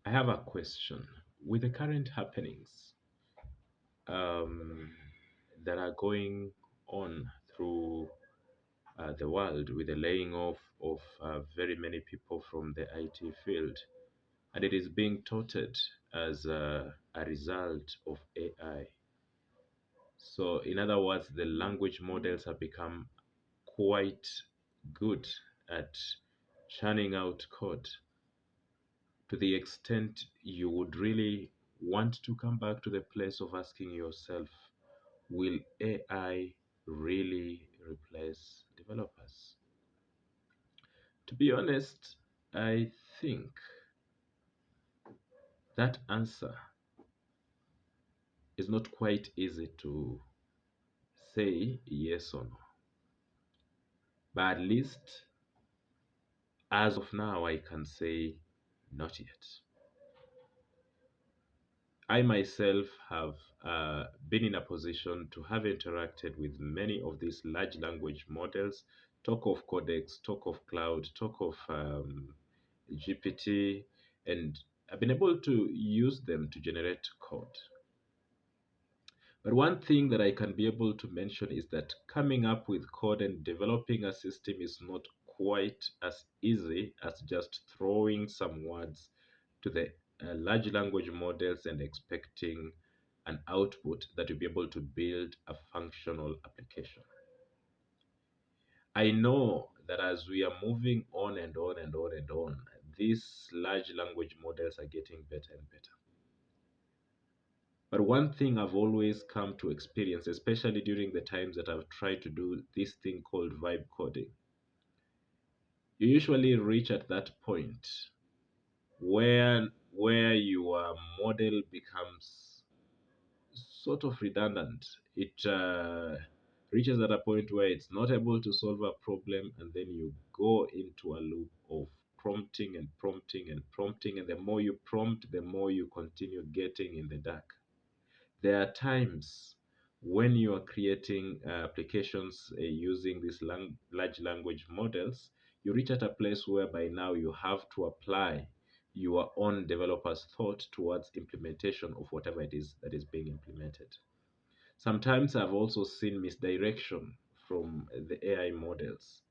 I have a question. With the current happenings um, that are going on through the world, with the laying off of very many people from the IT field, and it is being touted as a result of AI. So, in other words, the language models have become quite good at churning out code to the extent you would really want to come back to the place of asking yourself, will AI really replace developers? To be honest, I think that answer is not quite easy to say yes or no. But at least as of now, I can say not yet. I myself have been in a position to have interacted with many of these large language models. Talk of Codex, talk of Cloud, talk of GPT, and I've been able to use them to generate code. But one thing that I can be able to mention is that coming up with code and developing a system is not quite as easy as just throwing some words to the large language models and expecting an output that will be able to build a functional application. I know that as we are moving on and on and on and on, these large language models are getting better and better. But one thing I've always come to experience, especially during the times that I've tried to do this thing called vibe coding, you usually reach at that point where your model becomes sort of redundant. It reaches at a point where it's not able to solve a problem, and then you go into a loop of prompting and prompting and prompting, and the more you prompt, the more you continue getting in the dark. There are times when you are creating applications using these large language models, you reach at a place where by now you have to apply your own developer's thought towards implementation of whatever it is that is being implemented. Sometimes I've also seen misdirection from the AI models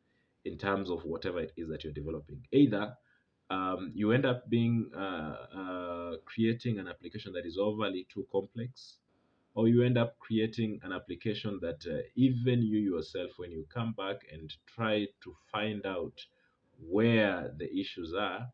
in terms of whatever it is that you're developing. Either you end up being creating an application that is overly too complex, or you end up creating an application that even you yourself, when you come back and try to find out where the issues are,